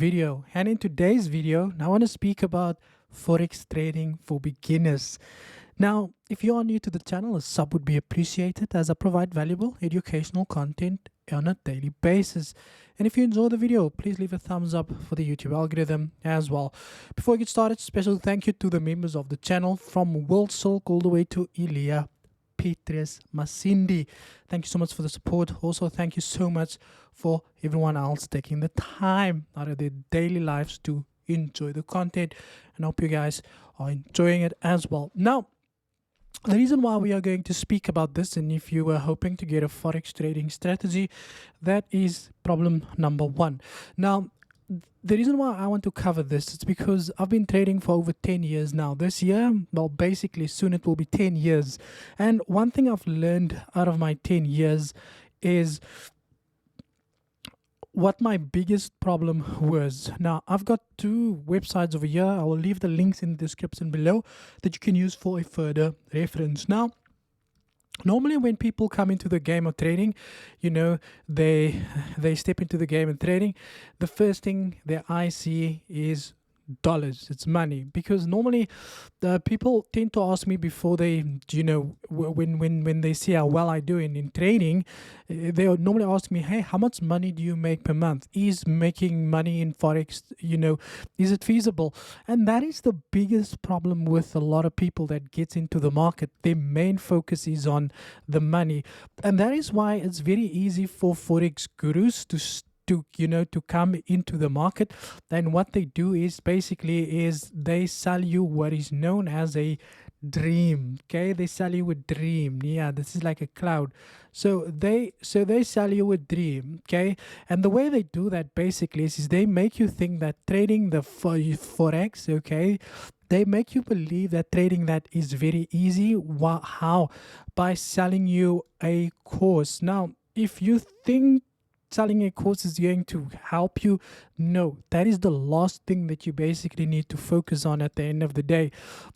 video. And in today's video, I want to speak about Forex trading for beginners. Now, if you are new to the channel, a sub would be appreciated as I provide valuable educational content on a daily basis. And if you enjoy the video, please leave a thumbs up for the YouTube algorithm as well. Before we get started, special thank you to the members of the channel from World Silk all the way to Ilya Petrus Masindi. Thank you so much for the support. Also, thank you so much for everyone else taking the time out of their daily lives to enjoy the content, and I hope you guys are enjoying it as well. Now, the reason why we are going to speak about this, and if you were hoping to get a forex trading strategy, that is problem number one. Now, the reason why I want to cover this is because I've been trading for over 10 years now. This year, well, basically soon it will be 10 years. And one thing I've learned out of my 10 years is what my biggest problem was. Now, I've got two websites over here. I will leave the links in the description below that you can use for a further reference. Now, normally when people come into the game of trading, you know, they step into the game of trading, the first thing their eyes see is dollars. It's money, because normally people tend to ask me before they, you know, when they see how well I do in trading, they normally ask me, hey, how much money do you make per month? Is making money in forex, you know, is it feasible? And that is the biggest problem with a lot of people that gets into the market. Their main focus is on the money, and that is why it's very easy for forex gurus to come into the market. And what they do is basically they sell you what is known as a dream. Okay, they sell you a dream. Yeah, this is like a cloud. So they sell you a dream. Okay, and the way they do that basically is they make you think that trading the forex, okay, they make you believe that trading that is very easy. How? By selling you a course. Now, if you think selling a course is going to help you, no, that is the last thing that you basically need to focus on at the end of the day.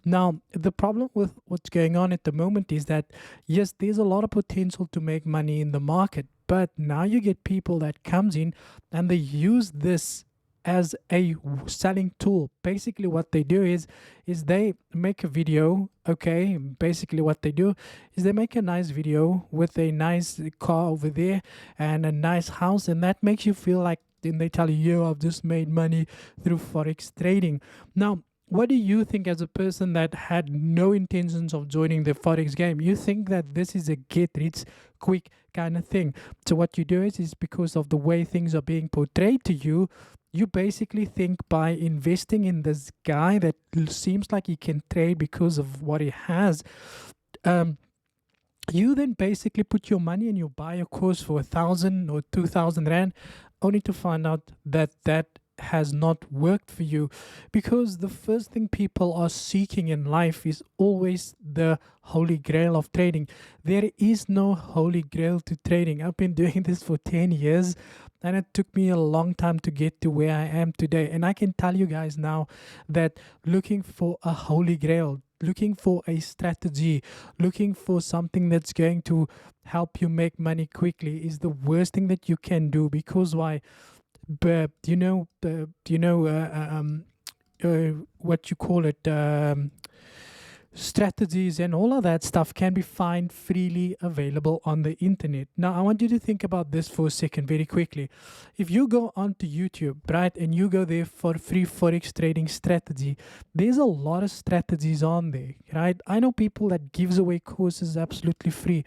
Now, the problem with what's going on at the moment is that, yes, there's a lot of potential to make money in the market, but now you get people that comes in and they use this as a selling tool. Basically what they do is they make a video. Okay, basically what they do is they make a nice video with a nice car over there and a nice house, and that makes you feel like, then they tell you, yo, I've just made money through forex trading. Now, what do you think as a person that had no intentions of joining the forex game? You think that this is a get rich quick kind of thing. So what you do is because of the way things are being portrayed to you, you basically think by investing in this guy that seems like he can trade because of what he has, you then basically put your money and you buy a course for 1,000 or 2,000 rand, only to find out that that has not worked for you. Because the first thing people are seeking in life is always the holy grail of trading. There is no holy grail to trading. I've been doing this for 10 years and it took me a long time to get to where I am today. And I can tell you guys now that looking for a holy grail, looking for a strategy, looking for something that's going to help you make money quickly is the worst thing that you can do. Because why? But what you call it, strategies and all of that stuff can be found freely available on the internet. Now, I want you to think about this for a second very quickly. If you go onto YouTube, right, and you go there for free forex trading strategy, there's a lot of strategies on there, right? I know people that gives away courses absolutely free.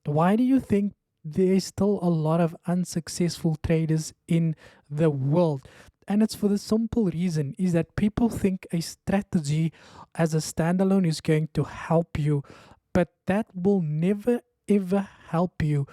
Why do you think there's still a lot of unsuccessful traders in the world? And it's for the simple reason is that people think a strategy as a standalone is going to help you, but that will never ever help you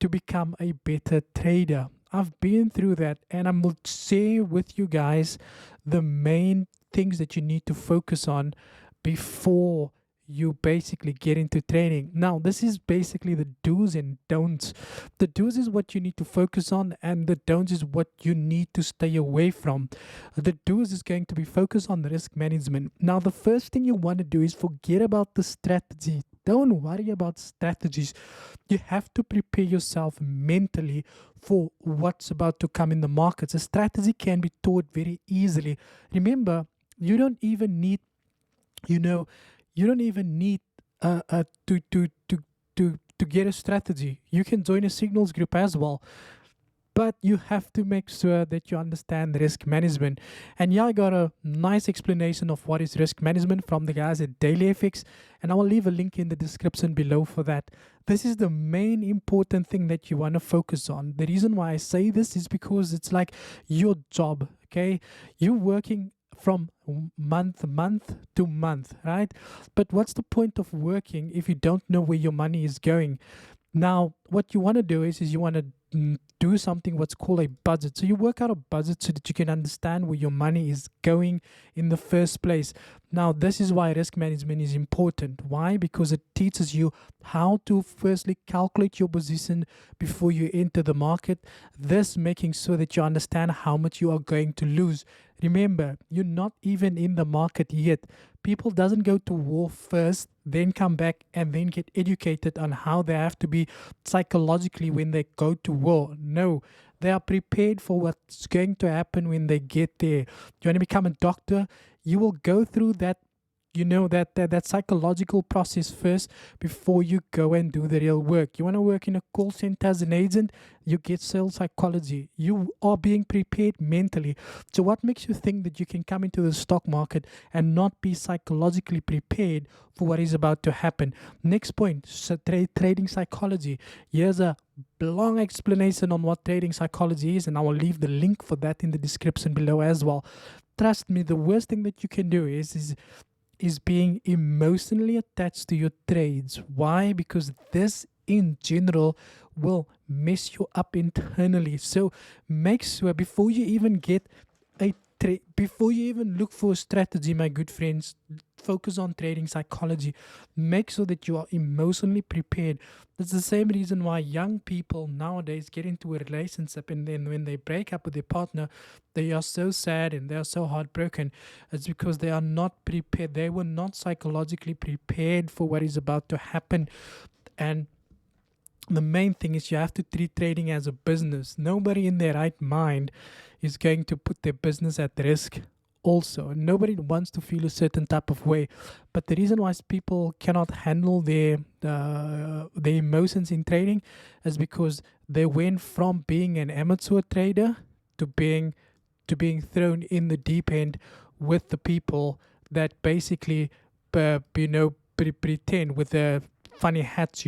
to become a better trader. I've been through that, and I'm going to share with you guys the main things that you need to focus on before you basically get into trading. Now, this is basically the do's and don'ts. The do's is what you need to focus on, and the don'ts is what you need to stay away from. The do's is going to be focus on risk management. Now, the first thing you want to do is forget about the strategy. Don't worry about strategies. You have to prepare yourself mentally for what's about to come in the markets. A strategy can be taught very easily. Remember, you don't even need, you know, you don't even need to get a strategy. You can join a signals group as well, but you have to make sure that you understand risk management. And yeah, I got a nice explanation of what is risk management from the guys at Daily FX, and I will leave a link in the description below for that. This is the main important thing that you want to focus on. The reason why I say this is because it's like your job, okay? You're working from month to month, right? But what's the point of working if you don't know where your money is going? Now, what you want to do is you want to do something what's called a budget. So you work out a budget so that you can understand where your money is going in the first place. Now, this is why risk management is important. Why? Because it teaches you how to firstly calculate your position before you enter the market, thus making sure that you understand how much you are going to lose. Remember, you're not even in the market yet. People doesn't go to war first, then come back and then get educated on how they have to be psychologically when they go to war. No, they are prepared for what's going to happen when they get there. You want to become a doctor, you will go through that, that psychological process first before you go and do the real work. You want to work in a call center as an agent, you get sales psychology. You are being prepared mentally. So what makes you think that you can come into the stock market and not be psychologically prepared for what is about to happen? Next point, trading psychology. Here's a long explanation on what trading psychology is, and I will leave the link for that in the description below as well. Trust me, the worst thing that you can do is being emotionally attached to your trades. Why? Because this in general will mess you up internally. So make sure before you even get a before you even look for a strategy, my good friends, focus on trading psychology. Make sure that you are emotionally prepared. That's the same reason why young people nowadays get into a relationship, and then when they break up with their partner, they are so sad and they are so heartbroken. It's because they are not prepared. They were not psychologically prepared for what is about to happen. And the main thing is you have to treat trading as a business. Nobody in their right mind is going to put their business at risk also. Nobody wants to feel a certain type of way. But the reason why people cannot handle their emotions in trading is because they went from being an amateur trader to being thrown in the deep end with the people that basically pretend with their funny hats,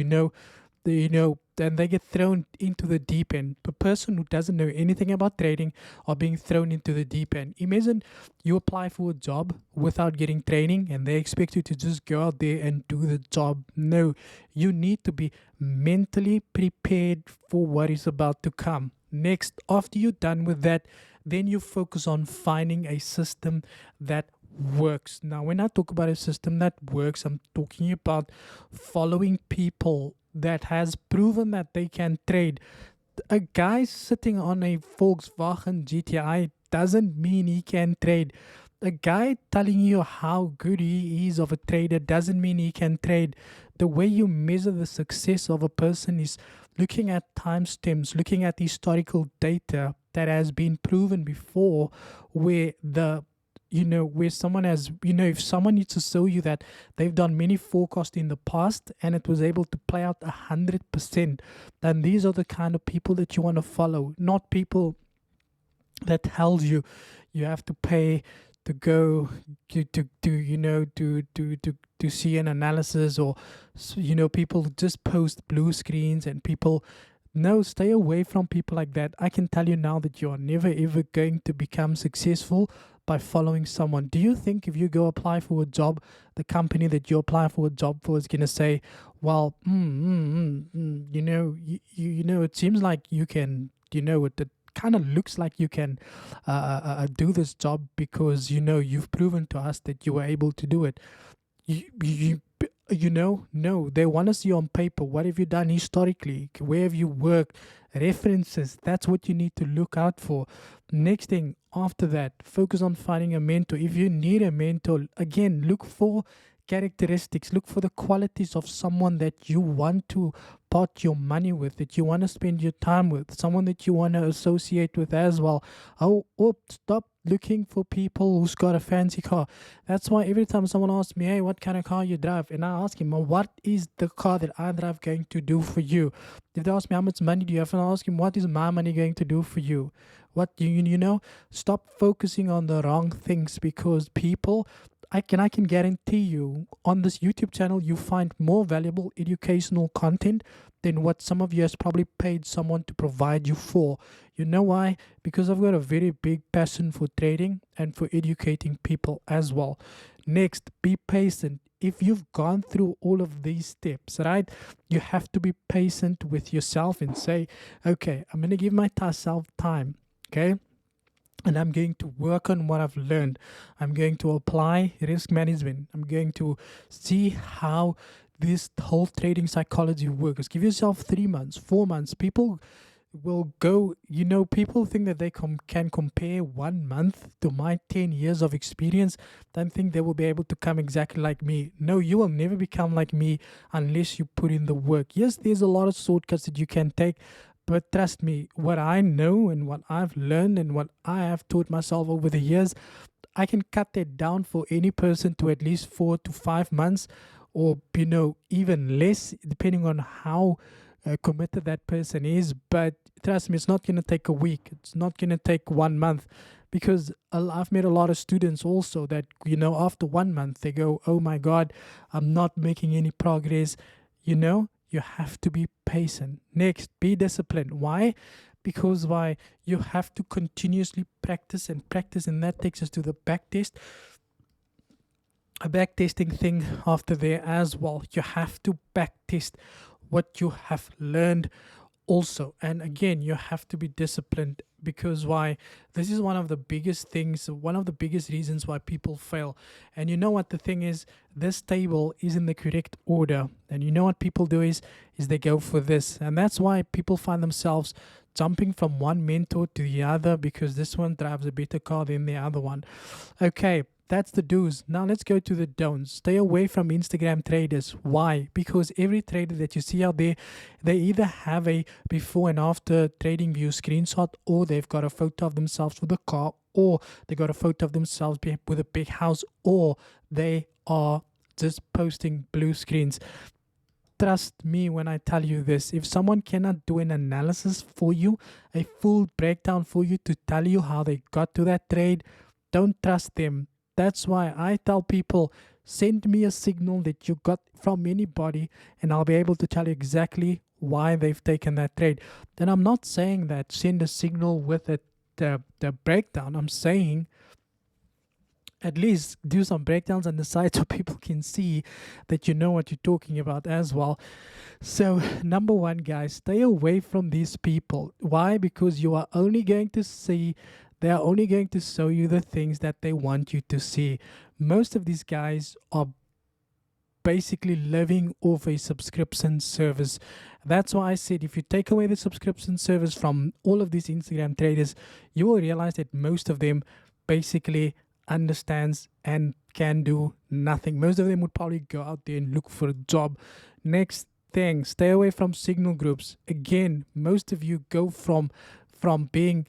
and they get thrown into the deep end. A person who doesn't know anything about trading are being thrown into the deep end. Imagine you apply for a job without getting training and they expect you to just go out there and do the job. No, you need to be mentally prepared for what is about to come. Next, after you're done with that, then you focus on finding a system that works. Now, when I talk about a system that works, I'm talking about following people that has proven that they can trade. A guy sitting on a Volkswagen GTI doesn't mean he can trade. A guy telling you how good he is of a trader doesn't mean he can trade. The way you measure the success of a person is looking at timestamps, looking at historical data that has been proven before, where where someone has, if someone needs to show you that they've done many forecasts in the past and it was able to play out 100%, then these are the kind of people that you want to follow, not people that tells you have to pay to go to see an analysis, or people just post blue screens and people. No, stay away from people like that. I can tell you now that you are never ever going to become successful by following someone. Do you think if you go apply for a job, the company that you apply for a job for is going to say, well, it seems like you can, it kind of looks like you can do this job because, you've proven to us that you were able to do it. No, they want to see on paper. What have you done historically? Where have you worked? References. That's what you need to look out for. Next thing after that, focus on finding a mentor. If you need a mentor, again, look for characteristics, look for the qualities of someone that you want to part your money with, that you want to spend your time with, someone that you want to associate with as well. Oh, stop looking for people who's got a fancy car. That's why every time someone asks me, hey, what kind of car you drive? And I ask him, well, what is the car that I drive going to do for you? If they ask me, how much money do you have? And I ask him, what is my money going to do for you? What you know, stop focusing on the wrong things, because people, I can guarantee you on this YouTube channel you find more valuable educational content than what some of you has probably paid someone to provide you for. You know why? Because I've got a very big passion for trading and for educating people as well. Next, be patient. If you've gone through all of these steps, right, you have to be patient with yourself and say, okay, I'm going to give myself time, okay? And I'm going to work on what I've learned. I'm going to apply risk management. I'm going to see how this whole trading psychology works. Give yourself 3 months, 4 months. People will go, people think that they can compare 1 month to my 10 years of experience. Don't think they will be able to come exactly like me. No, you will never become like me unless you put in the work. Yes, there's a lot of shortcuts that you can take, but trust me, what I know and what I've learned and what I have taught myself over the years, I can cut that down for any person to at least 4 to 5 months, or even less, depending on how committed that person is. But trust me, it's not going to take a week. It's not going to take 1 month, because I've met a lot of students also that, after 1 month, they go, oh my God, I'm not making any progress. You have to be patient. Next, be disciplined. Why? Because you have to continuously practice and practice, and that takes us to the back test. A back testing thing after there as well. You have to back test what you have learned also. And again, you have to be disciplined, because this is one of the biggest things, one of the biggest reasons why people fail. And you know what the thing is, this table is in the correct order, and you know what people do is they go for this, and that's why people find themselves jumping from one mentor to the other, because this one drives a better car than the other one. Okay, that's the do's. Now let's go to the don'ts. Stay away from Instagram traders. Why? Because every trader that you see out there, they either have a before and after trading view screenshot, or they've got a photo of themselves with a car, or they got a photo of themselves with a big house, or they are just posting blue screens. Trust me when I tell you this. If someone cannot do an analysis for you, a full breakdown for you to tell you how they got to that trade, don't trust them. That's why I tell people, send me a signal that you got from anybody, and I'll be able to tell you exactly why they've taken that trade. And I'm not saying that send a signal with the breakdown. I'm saying at least do some breakdowns on the side so people can see that you know what you're talking about as well. So number one, guys, stay away from these people. Why? Because you are only going to see, they are only going to show you the things that they want you to see. Most of these guys are basically living off a subscription service. That's why I said, if you take away the subscription service from all of these Instagram traders, you will realize that most of them basically understands and can do nothing. Most of them would probably go out there and look for a job. Next thing, stay away from signal groups. Again, most of you go from being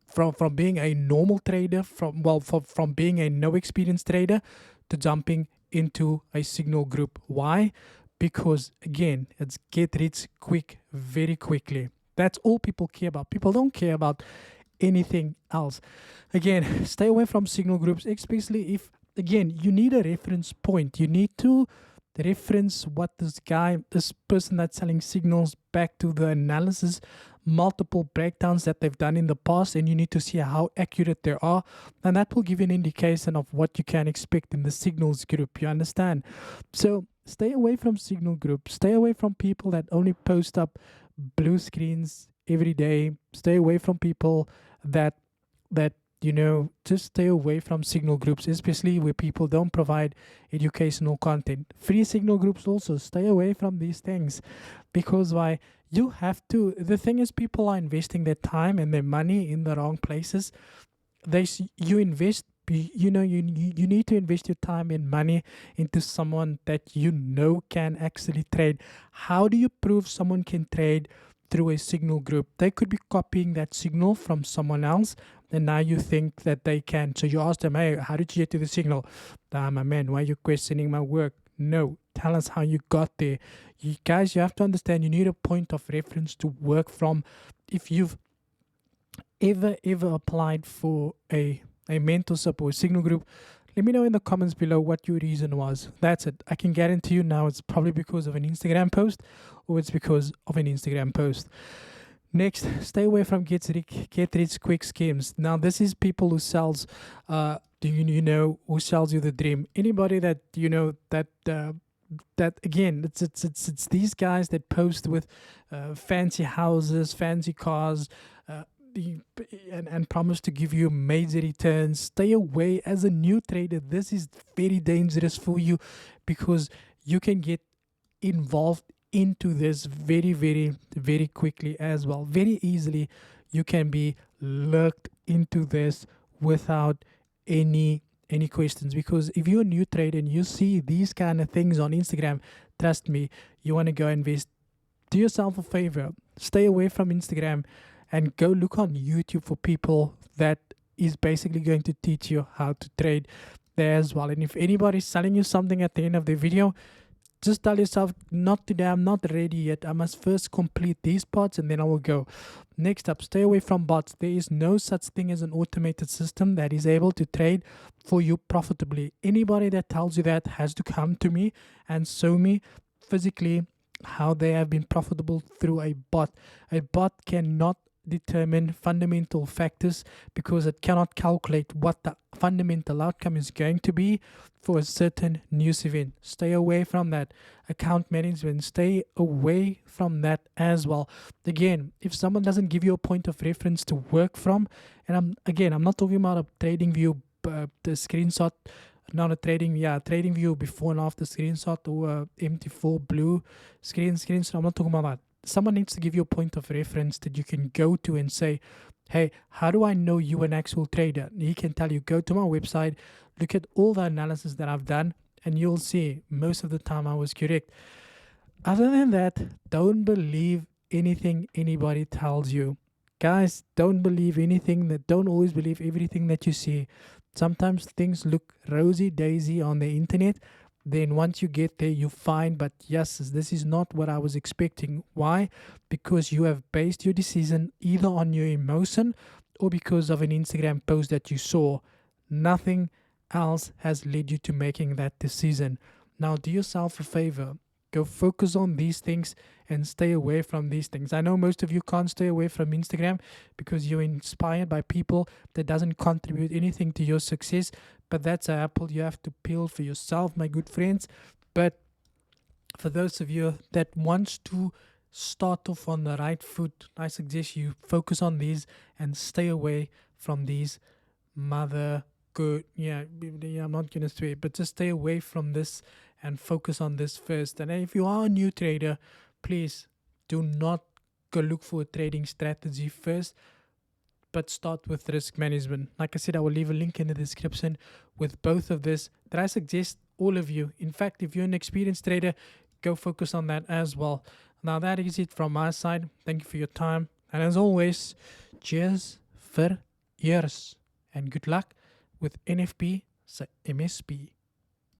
from being a normal trader, from being a no experience trader, to jumping into a signal group. Why? Because again, it's get rich quick, very quickly. That's all people care about. People don't care about anything else. Again, stay away from signal groups, especially if, again, you need a reference point. You need to reference what this person that's selling signals back to the analysis, multiple breakdowns that they've done in the past, and you need to see how accurate they are, and that will give you an indication of what you can expect in the signals group. You understand? So stay away from signal groups. Stay away from people that only post up blue screens every day. Stay away from people that just stay away from signal groups, especially where people don't provide educational content. Free signal groups also, stay away from these things, because why? You have to. The thing is, people are investing their time and their money in the wrong places. You invest. You need to invest your time and money into someone that can actually trade. How do you prove someone can trade through a signal group? They could be copying that signal from someone else, and now you think that they can. So you ask them, hey, how did you get to the signal? My man, why are you questioning my work? No, tell us how you got there. You guys, you have to understand, you need a point of reference to work from. If you've ever applied for a mentorship or a signal group, let me know in the comments below what your reason was. That's it. I can guarantee you now it's probably because of an Instagram post, or it's because of an Instagram post. Next, stay away from get rich quick schemes. Now, this is people who sells, who sells you the dream. Anybody that that again, it's these guys that post with fancy houses, fancy cars, and promise to give you major returns. Stay away. As a new trader, this is very dangerous for you, because you can get involved into this very, very, very quickly as well. Very easily you can be lurked into this without any questions. Because if you're a new trader and you see these kind of things on Instagram, trust me, you want to go invest. Do yourself a favor, stay away from Instagram and go look on YouTube for people that is basically going to teach you how to trade there as well. And if anybody's selling you something at the end of the video, just tell yourself, not today, I'm not ready yet. I must first complete these parts and then I will go. Next up, stay away from bots. There is no such thing as an automated system that is able to trade for you profitably. Anybody that tells you that has to come to me and show me physically how they have been profitable through a bot. A bot cannot determine fundamental factors, because it cannot calculate what the fundamental outcome is going to be for a certain news event. Stay away from that. Account management, stay away from that as well. Again, if someone doesn't give you a point of reference to work from, and I'm not talking about a trading view, the screenshot, not a trading view before and after screenshot, or MT4 blue screenshot. I'm not talking about that. Someone needs to give you a point of reference that you can go to and say, hey, how do I know you're an actual trader? And he can tell you, go to my website, look at all the analysis that I've done, and you'll see most of the time I was correct. Other than that, don't believe anything anybody tells you. Guys, don't believe anything. Don't always believe everything that you see. Sometimes things look rosy daisy on the internet. Then once you get there, you find, but yes, this is not what I was expecting. Why? Because you have based your decision either on your emotion or because of an Instagram post that you saw. Nothing else has led you to making that decision. Now, do yourself a favor. Go focus on these things and stay away from these things. I know most of you can't stay away from Instagram because you're inspired by people that doesn't contribute anything to your success. But that's an apple you have to peel for yourself, my good friends. But for those of you that wants to start off on the right foot, I suggest you focus on these and stay away from these I'm not gonna swear, but just stay away from this and focus on this first. And if you are a new trader, please do not go look for a trading strategy first, but start with risk management. Like I said, I will leave a link in the description with both of this that I suggest all of you. In fact, if you're an experienced trader, go focus on that as well. Now that is it from my side. Thank you for your time. And as always, cheers for years and good luck with NFP MSP.